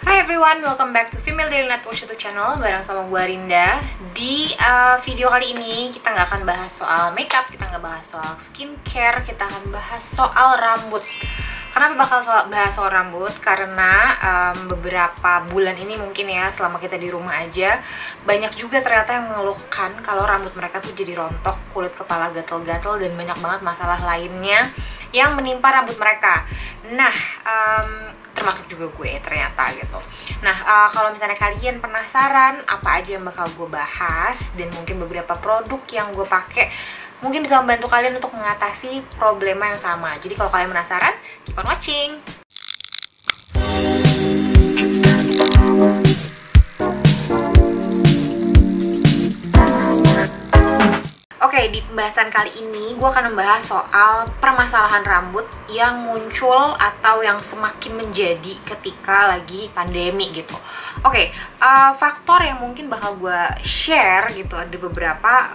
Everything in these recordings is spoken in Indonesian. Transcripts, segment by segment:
Hi everyone, welcome back to Female Daily Network YouTube channel bareng sama gue Rinda. Di video kali ini kita nggak akan bahas soal makeup, kita nggak bahas soal skincare, kita akan bahas soal rambut. Kenapa bakal bahas soal rambut? Karena beberapa bulan ini mungkin ya, selama kita di rumah aja, banyak juga ternyata yang mengeluhkan kalau rambut mereka tuh jadi rontok, kulit kepala gatel-gatel, dan banyak banget masalah lainnya yang menimpa rambut mereka. Nah, termasuk juga gue ternyata gitu. Nah, kalau misalnya kalian penasaran apa aja yang bakal gue bahas dan mungkin beberapa produk yang gue pakai mungkin bisa membantu kalian untuk mengatasi problema yang sama. Jadi kalau kalian penasaran, keep on watching. Oke, di pembahasan kali ini gue akan membahas soal permasalahan rambut yang muncul atau yang semakin menjadi ketika lagi pandemi gitu. Oke, faktor yang mungkin bakal gue share gitu ada beberapa.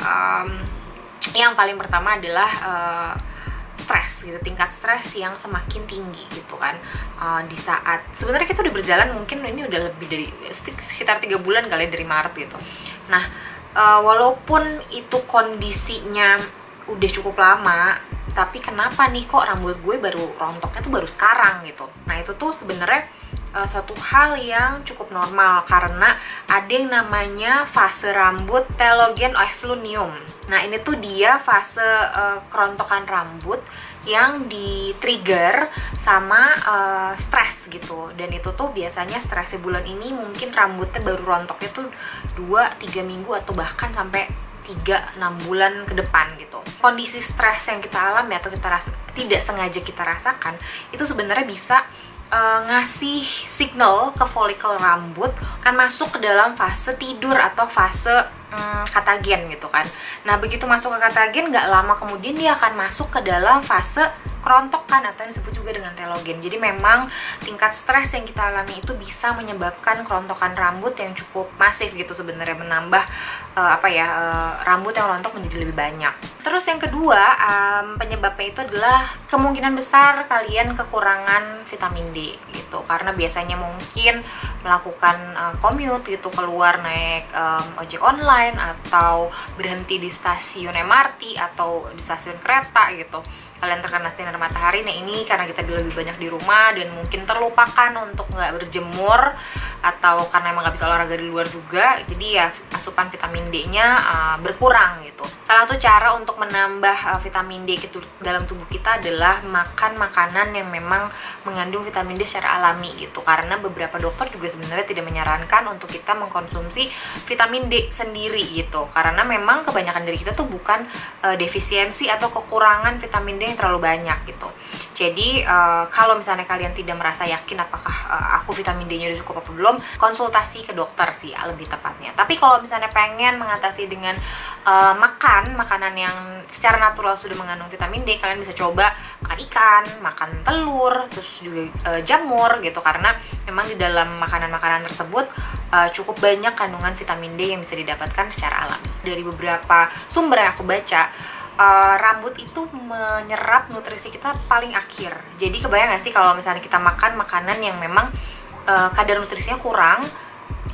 Yang paling pertama adalah stres gitu, tingkat stres yang semakin tinggi gitu kan. Di saat sebenarnya kita udah berjalan mungkin ini udah lebih dari sekitar 3 bulan kali dari Maret gitu. Nah, walaupun itu kondisinya udah cukup lama, tapi kenapa nih kok rambut gue baru rontoknya tuh baru sekarang gitu. Nah, itu tuh sebenarnya satu hal yang cukup normal karena ada yang namanya fase rambut telogen efflunium. Nah, ini tuh dia fase kerontokan rambut yang di-trigger sama stres gitu. Dan itu tuh biasanya stresnya bulan ini mungkin rambutnya baru rontoknya tuh 2-3 minggu atau bahkan sampai 3-6 bulan ke depan gitu. Kondisi stres yang kita alami atau tidak sengaja kita rasakan itu sebenarnya bisa ngasih signal ke folikel rambut kan masuk ke dalam fase tidur atau fase katagen gitu kan. Nah, begitu masuk ke katagen, nggak lama kemudian dia akan masuk ke dalam fase kerontokan atau yang disebut juga dengan telogen. Jadi memang tingkat stres yang kita alami itu bisa menyebabkan kerontokan rambut yang cukup masif gitu, sebenarnya menambah rambut yang rontok menjadi lebih banyak. Terus yang kedua, penyebabnya itu adalah kemungkinan besar kalian kekurangan vitamin D gitu, karena biasanya mungkin melakukan commute gitu, keluar naik ojek online atau berhenti di stasiun MRT atau di stasiun kereta gitu. Kalian terkena sinar matahari. Nah, ini karena kita lebih banyak di rumah dan mungkin terlupakan untuk nggak berjemur atau karena emang nggak bisa olahraga di luar juga, jadi ya asupan vitamin D-nya berkurang gitu. Salah satu cara untuk menambah vitamin D gitu dalam tubuh kita adalah makan makanan yang memang mengandung vitamin D secara alami gitu, karena beberapa dokter juga sebenarnya tidak menyarankan untuk kita mengkonsumsi vitamin D sendiri gitu, karena memang kebanyakan dari kita tuh bukan defisiensi atau kekurangan vitamin D yang terlalu banyak gitu. Jadi kalau misalnya kalian tidak merasa yakin apakah aku vitamin D-nya udah cukup apa belum, konsultasi ke dokter sih lebih tepatnya. Tapi kalau misalnya pengen mengatasi dengan makan makanan yang secara natural sudah mengandung vitamin D, kalian bisa coba makan ikan, makan telur, terus juga jamur gitu, karena memang di dalam makanan-makanan tersebut cukup banyak kandungan vitamin D yang bisa didapatkan secara alami. Dari beberapa sumber yang aku baca, rambut itu menyerap nutrisi kita paling akhir. Jadi kebayang gak sih kalau misalnya kita makan makanan yang memang kadar nutrisinya kurang,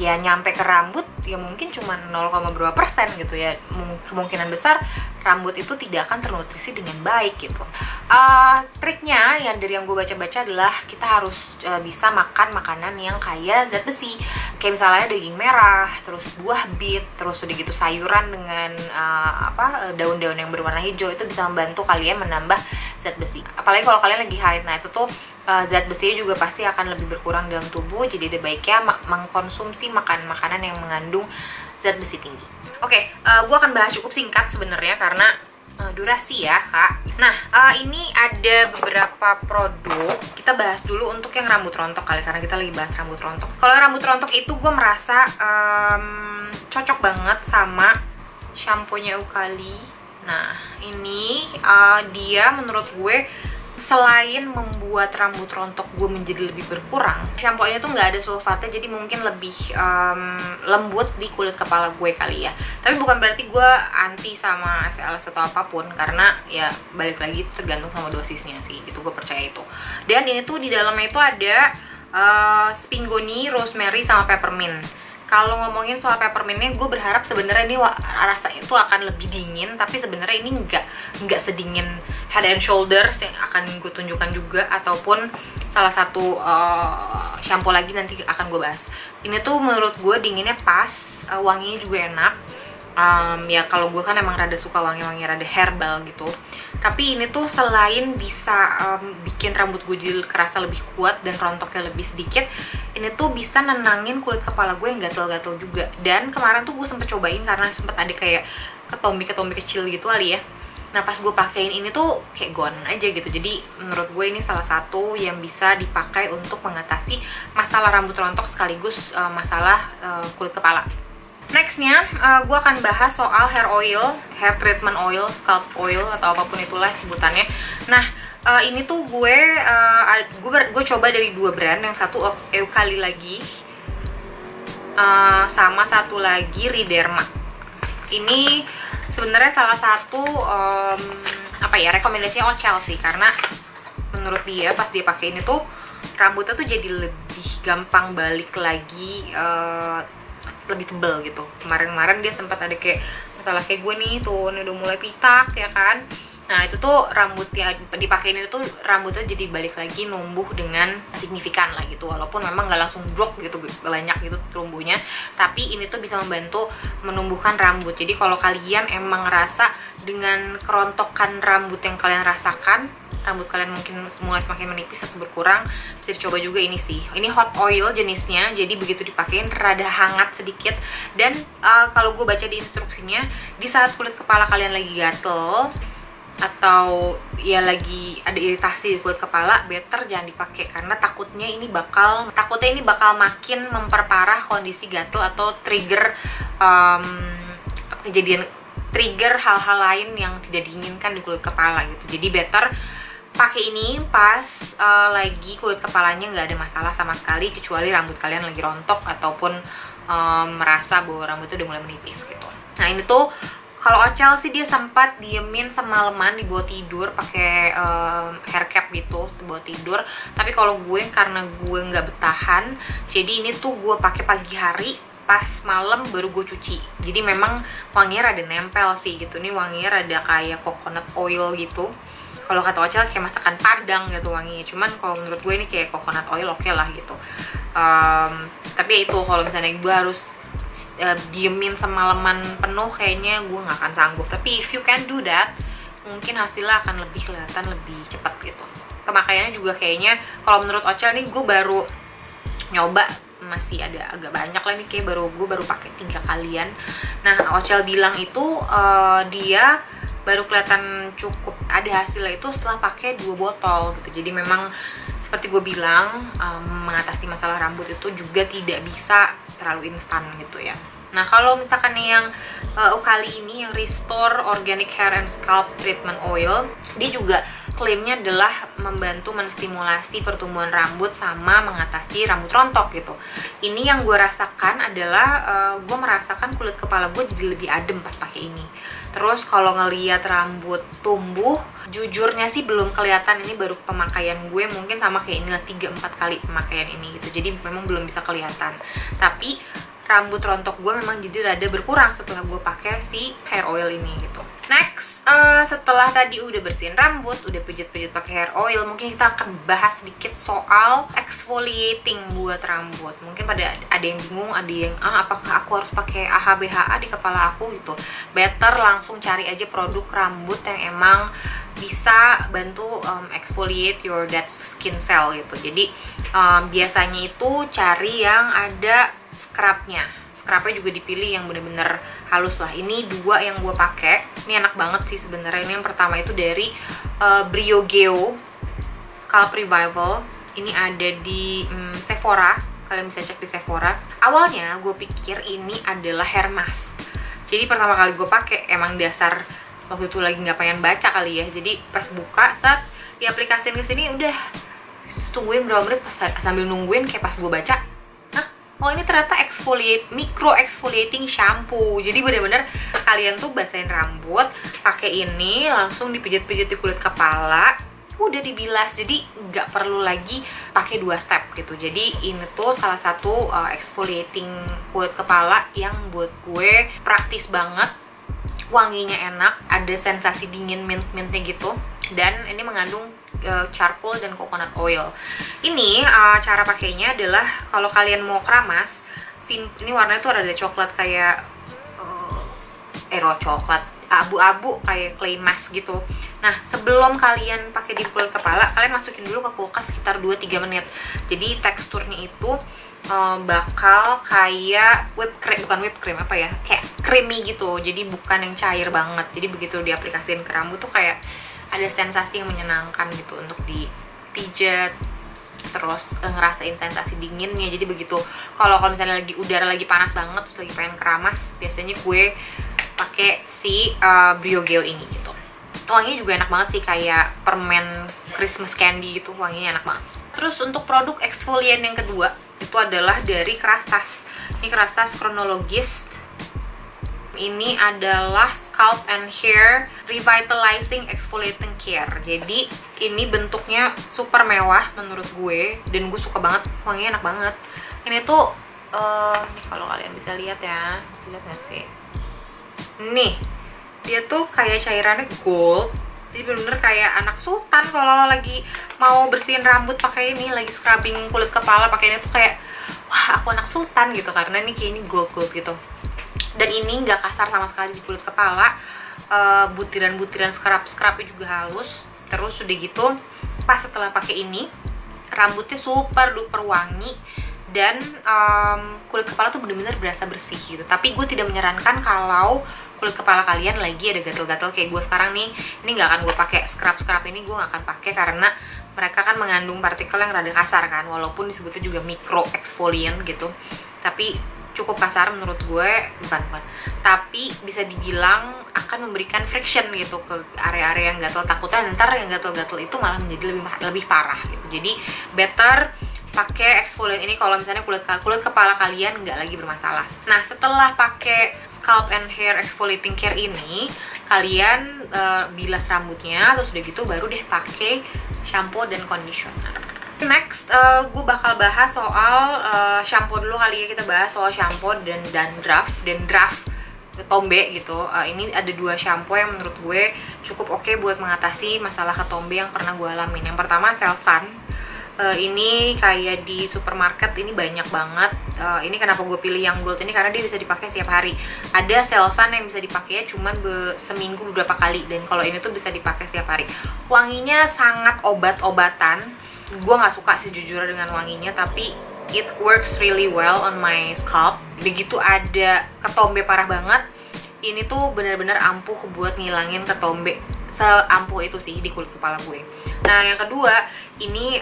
ya nyampe ke rambut ya mungkin cuma 0,berapa% gitu ya. Kemungkinan besar rambut itu tidak akan ternutrisi dengan baik gitu. Triknya yang dari yang gue baca-baca adalah kita harus bisa makan makanan yang kaya zat besi, kayak misalnya daging merah, terus buah bit, terus udah gitu sayuran dengan daun-daun yang berwarna hijau, itu bisa membantu kalian menambah zat besi. Apalagi kalau kalian lagi haid, nah itu tuh zat besinya juga pasti akan lebih berkurang dalam tubuh. Jadi ada baiknya mengkonsumsi makanan yang mengandung zat besi tinggi. Oke, gue akan bahas cukup singkat sebenarnya karena durasi ya kak. Nah, ini ada beberapa produk. Kita bahas dulu untuk yang rambut rontok kali, karena kita lagi bahas rambut rontok. Kalau rambut rontok itu gue merasa cocok banget sama shampoo-nya Ukali. Nah, ini dia menurut gue selain membuat rambut rontok gue menjadi lebih berkurang, shampoo ini tuh nggak ada sulfatnya, jadi mungkin lebih lembut di kulit kepala gue kali ya. Tapi bukan berarti gue anti sama SLS atau apapun, karena ya balik lagi tergantung sama dosisnya sih, itu gue percaya itu. Dan ini tuh di dalamnya itu ada spingoni, rosemary, sama peppermint. Kalau ngomongin soal peppermintnya, gue berharap sebenarnya ini rasanya itu akan lebih dingin, tapi sebenarnya ini nggak sedingin Head and Shoulders yang akan gue tunjukkan juga, ataupun salah satu shampoo lagi nanti akan gue bahas. Ini tuh menurut gue dinginnya pas, wanginya juga enak. Ya kalau gue kan emang rada suka wangi-wangi rada herbal gitu, tapi ini tuh selain bisa bikin rambut gue jadi kerasa lebih kuat dan rontoknya lebih sedikit, ini tuh bisa nenangin kulit kepala gue yang gatel-gatel juga. Dan kemarin tuh gue sempet cobain karena sempet ada kayak ketombe-ketombe kecil gitu kali ya. Nah pas gue pakein ini tuh kayak gone aja gitu. Jadi menurut gue ini salah satu yang bisa dipakai untuk mengatasi masalah rambut rontok sekaligus masalah kulit kepala. Nextnya, gue akan bahas soal hair oil, hair treatment oil, scalp oil, atau apapun itulah sebutannya. Nah, ini tuh gue coba dari 2 brand, yang satu Eucalyptus lagi, sama satu lagi Riderma. Ini sebenarnya salah satu rekomendasinya Ocel sih, karena menurut dia pas dia pakai ini tuh rambutnya tuh jadi lebih gampang balik lagi, lebih tebal gitu. Kemarin dia sempat ada kayak masalah kayak gue nih tuh, ini udah mulai pitak ya kan. Nah itu tuh rambutnya dipakai ini tuh rambutnya jadi balik lagi numbuh dengan signifikan lah gitu, walaupun memang nggak langsung drop gitu banyak gitu tumbuhnya, tapi ini tuh bisa membantu menumbuhkan rambut. Jadi kalau kalian emang ngerasa dengan kerontokan rambut yang kalian rasakan, rambut kalian mungkin mulai semakin menipis atau berkurang, bisa dicoba juga ini sih. Ini hot oil jenisnya, jadi begitu dipakein rada hangat sedikit. Dan kalau gue baca di instruksinya, di saat kulit kepala kalian lagi gatel atau ya lagi ada iritasi di kulit kepala, better jangan dipakai, karena takutnya ini bakal makin memperparah kondisi gatel atau trigger trigger hal-hal lain yang tidak diinginkan di kulit kepala gitu. Jadi better pakai ini pas lagi kulit kepalanya nggak ada masalah sama sekali, kecuali rambut kalian lagi rontok ataupun merasa bahwa rambutnya udah mulai menipis gitu. Nah ini tuh kalau Ocel sih dia sempat diemin semalaman di bawah tidur pakai hair cap gitu buat tidur. Tapi kalau gue, karena gue nggak bertahan, jadi ini tuh gue pakai pagi hari, pas malam baru gue cuci. Jadi memang wanginya rada nempel sih gitu. Ini wanginya rada kayak coconut oil gitu. Kalau kata Ocel kayak masakan Padang gitu wanginya. Cuman kalau menurut gue ini kayak coconut oil oke lah gitu. Tapi ya itu, kalau misalnya gue harus diemin semalaman penuh, kayaknya gue nggak akan sanggup. Tapi if you can do that, mungkin hasilnya akan lebih kelihatan lebih cepat gitu. Pemakaiannya juga kayaknya kalau menurut Ocel nih, gue baru nyoba, masih ada agak banyak lah nih, kayak gue baru pakai 3 kalian. Nah Ocel bilang itu dia baru kelihatan cukup ada hasilnya itu setelah pakai 2 botol gitu. Jadi memang seperti gue bilang, mengatasi masalah rambut itu juga tidak bisa terlalu instan gitu ya. Nah kalau misalkan yang kali ini yang Restore Organic Hair and Scalp Treatment Oil, dia juga klaimnya adalah membantu menstimulasi pertumbuhan rambut sama mengatasi rambut rontok gitu. Ini yang gue rasakan adalah gue merasakan kulit kepala gue jadi lebih adem pas pakai ini. Terus kalau ngeliat rambut tumbuh, jujurnya sih belum kelihatan, ini baru pemakaian gue mungkin sama kayak inilah 3-4 kali pemakaian ini gitu. Jadi memang belum bisa kelihatan. Tapi rambut rontok gue memang jadi rada berkurang setelah gue pakai si hair oil ini gitu. Next, setelah tadi udah bersihin rambut, udah pijit-pijit pakai hair oil, mungkin kita akan bahas sedikit soal exfoliating buat rambut. Mungkin pada ada yang bingung, ada yang apakah aku harus pakai AHA BHA di kepala aku gitu. Better langsung cari aja produk rambut yang emang bisa bantu exfoliate your dead skin cell gitu. Jadi biasanya itu cari yang ada scrubnya. Scrubnya juga dipilih yang bener-bener halus lah. Ini 2 yang gue pakai. Ini enak banget sih sebenarnya. Ini yang pertama itu dari Briogeo Scalp Revival. Ini ada di Sephora. Kalian bisa cek di Sephora. Awalnya gue pikir ini adalah hair mask. Jadi pertama kali gue pakai emang dasar waktu itu lagi nggak pengen baca kali ya. Jadi pas buka, saat diaplikasiin ke sini udah tungguin berapa menit, pas sambil nungguin kayak pas gue baca, oh ini ternyata micro exfoliating shampoo. Jadi bener-bener kalian tuh basahin rambut, pakai ini, langsung dipijit-pijit di kulit kepala, udah dibilas, jadi nggak perlu lagi pakai 2 step gitu. Jadi ini tuh salah satu exfoliating kulit kepala yang buat gue praktis banget, wanginya enak, ada sensasi dingin mint-mintnya gitu, dan ini mengandung charcoal dan coconut oil. Ini cara pakainya adalah kalau kalian mau keramas, ini warnanya tuh ada coklat kayak coklat abu-abu kayak clay mask gitu. Nah, sebelum kalian pakai di kulit kepala, kalian masukin dulu ke kulkas sekitar 2-3 menit. Jadi teksturnya itu bakal kayak whipped cream apa ya, kayak creamy gitu. Jadi bukan yang cair banget. Jadi begitu diaplikasiin ke rambut tuh kayak ada sensasi yang menyenangkan gitu untuk dipijat, terus ngerasain sensasi dinginnya. Jadi begitu kalau misalnya udara lagi panas banget terus lagi pengen keramas, biasanya gue pakai si Briogeo ini gitu. Wanginya juga enak banget sih, kayak permen Christmas candy gitu, wanginya enak banget. Terus untuk produk exfoliant yang kedua itu adalah dari Kerastase. Ini Kerastase Chronologist. Ini adalah Scalp and Hair Revitalizing Exfoliating Care. Jadi ini bentuknya super mewah menurut gue, dan gue suka banget, wanginya enak banget. Ini tuh kalau kalian bisa lihat ya, bisa lihat gak sih? Nih, dia tuh kayak cairannya gold. Jadi bener-bener kayak anak sultan kalau lagi mau bersihin rambut pakai ini, lagi scrubbing kulit kepala pakai ini tuh kayak wah, aku anak sultan gitu, karena ini kayak ini gold gitu. Dan ini nggak kasar sama sekali di kulit kepala. Butiran-butiran scrubnya juga halus. Terus udah gitu, pas setelah pakai ini, rambutnya super duper wangi, dan kulit kepala tuh bener-bener berasa bersih gitu. Tapi gue tidak menyarankan kalau kulit kepala kalian lagi ada gatal-gatal kayak gue sekarang nih, ini nggak akan gue pakai scrub ini, gue nggak akan pakai karena mereka kan mengandung partikel yang rada kasar kan, walaupun disebutnya juga micro exfoliant gitu, tapi cukup kasar menurut gue. Bukan, tapi bisa dibilang akan memberikan friction gitu ke area-area yang gatal. Takutnya ntar yang gatal-gatal itu malah menjadi lebih parah gitu. Jadi better pakai exfoliant ini kalau misalnya kulit kepala kalian nggak lagi bermasalah. Nah, setelah pakai Scalp and Hair Exfoliating Care ini, kalian bilas rambutnya, terus udah gitu baru deh pakai shampoo dan conditioner. Next, gue bakal bahas soal shampoo dulu kali ya. Kita bahas soal shampoo dan dandruff ketombe gitu. Ini ada 2 shampoo yang menurut gue cukup oke buat mengatasi masalah ketombe yang pernah gue alamin. Yang pertama Selsun. Ini kayak di supermarket ini banyak banget. Ini kenapa gue pilih yang gold ini, karena dia bisa dipakai setiap hari. Ada Selsun yang bisa dipakai cuman seminggu beberapa kali, dan kalau ini tuh bisa dipakai setiap hari. Wanginya sangat obat-obatan. Gue nggak suka sih jujur dengan wanginya, tapi it works really well on my scalp. Begitu ada ketombe parah banget, ini tuh benar-benar ampuh buat ngilangin ketombe, seampuh itu sih di kulit kepala gue. Nah, yang kedua ini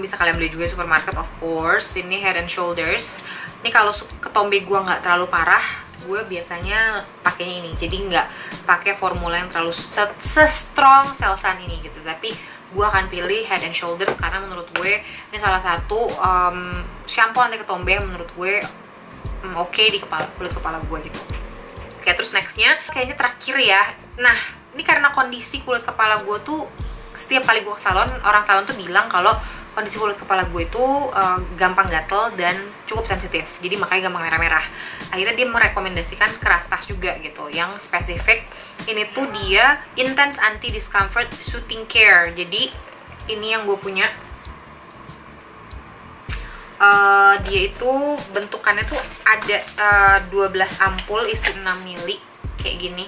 bisa kalian beli juga di supermarket of course. Ini Head and Shoulders. Ini kalau ketombe gue nggak terlalu parah, gue biasanya pakainya ini. Jadi nggak pakai formula yang terlalu se-strong Selsun ini gitu. Tapi gue akan pilih Head and Shoulders karena menurut gue ini salah satu shampoo anti ketombe yang menurut gue oke di kulit kepala gue gitu. Oke, terus nextnya kayaknya terakhir ya. Nah, ini karena kondisi kulit kepala gue tuh setiap kali gue ke salon, orang salon tuh bilang kalau kondisi kulit kepala gue itu gampang gatel dan cukup sensitif, jadi makanya gampang merah-merah. Akhirnya dia merekomendasikan Kerastase juga gitu, yang spesifik. Ini tuh dia Intense Anti Discomfort Soothing Care. Jadi ini yang gue punya. Dia itu bentukannya tuh ada 12 ampul isi 6 ml kayak gini.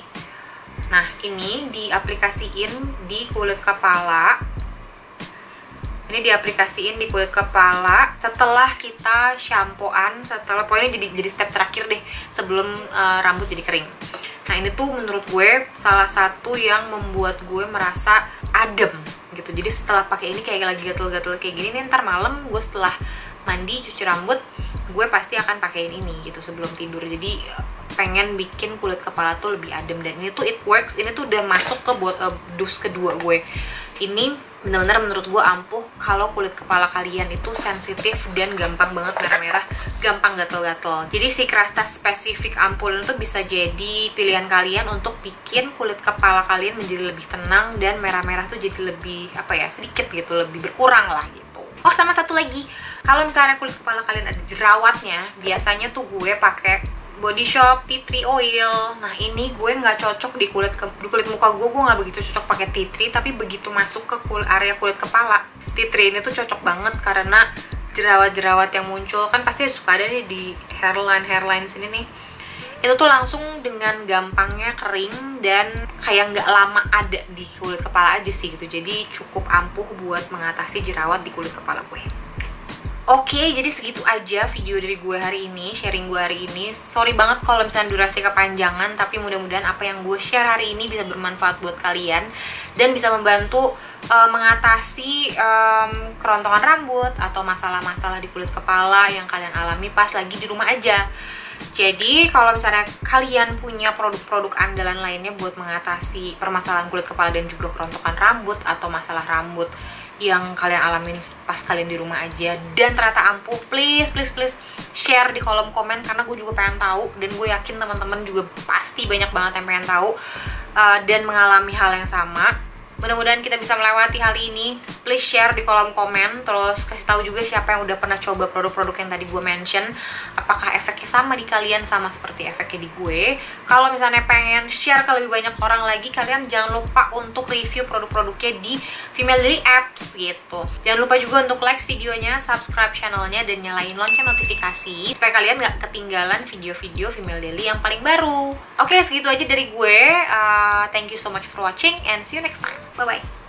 Nah, ini diaplikasiin di kulit kepala. Ini diaplikasiin di kulit kepala setelah kita shampooan, pokoknya jadi step terakhir deh sebelum rambut jadi kering. Nah, ini tuh menurut gue salah satu yang membuat gue merasa adem gitu. Jadi setelah pakai ini kayak lagi gatel-gatel kayak gini nih, ntar malam gue setelah mandi cuci rambut gue pasti akan pakein ini gitu sebelum tidur. Jadi pengen bikin kulit kepala tuh lebih adem, dan ini tuh it works. Ini tuh udah masuk ke buat dus kedua gue. Ini bener-bener menurut gue ampuh kalau kulit kepala kalian itu sensitif dan gampang banget merah-merah, gampang gatel-gatel. Jadi si Krasta Specific Ampule itu bisa jadi pilihan kalian untuk bikin kulit kepala kalian menjadi lebih tenang dan merah-merah tuh jadi lebih apa ya, sedikit gitu, lebih berkurang lah gitu. Oh, sama satu lagi, kalau misalnya kulit kepala kalian ada jerawatnya, biasanya tuh gue pakai Body Shop Tea Tree Oil. Nah ini gue nggak cocok di kulit muka gue nggak begitu cocok pakai tea tree, tapi begitu masuk ke area kulit kepala, tea tree ini tuh cocok banget karena jerawat-jerawat yang muncul kan pasti suka ada nih di hairline sini nih. Itu tuh langsung dengan gampangnya kering dan kayak nggak lama ada di kulit kepala aja sih gitu. Jadi cukup ampuh buat mengatasi jerawat di kulit kepala gue. Oke, jadi segitu aja video dari gue hari ini, sharing gue hari ini. Sorry banget kalau misalnya durasi kepanjangan, tapi mudah-mudahan apa yang gue share hari ini bisa bermanfaat buat kalian dan bisa membantu mengatasi kerontokan rambut atau masalah-masalah di kulit kepala yang kalian alami pas lagi di rumah aja. Jadi kalau misalnya kalian punya produk-produk andalan lainnya buat mengatasi permasalahan kulit kepala dan juga kerontokan rambut atau masalah rambut yang kalian alami pas kalian di rumah aja dan ternyata ampuh, please share di kolom komen karena gue juga pengen tahu dan gue yakin teman-teman juga pasti banyak banget yang pengen tahu dan mengalami hal yang sama. Mudah-mudahan kita bisa melewati hal ini. Please share di kolom komen, terus kasih tahu juga siapa yang udah pernah coba produk-produk yang tadi gue mention. Apakah efeknya sama di kalian, sama seperti efeknya di gue. Kalau misalnya pengen share ke lebih banyak orang lagi, kalian jangan lupa untuk review produk-produknya di Female Daily Apps gitu. Jangan lupa juga untuk like videonya, subscribe channelnya, dan nyalain lonceng notifikasi supaya kalian gak ketinggalan video-video Female Daily yang paling baru. Oke, segitu aja dari gue. Thank you so much for watching and see you next time. Bye-bye.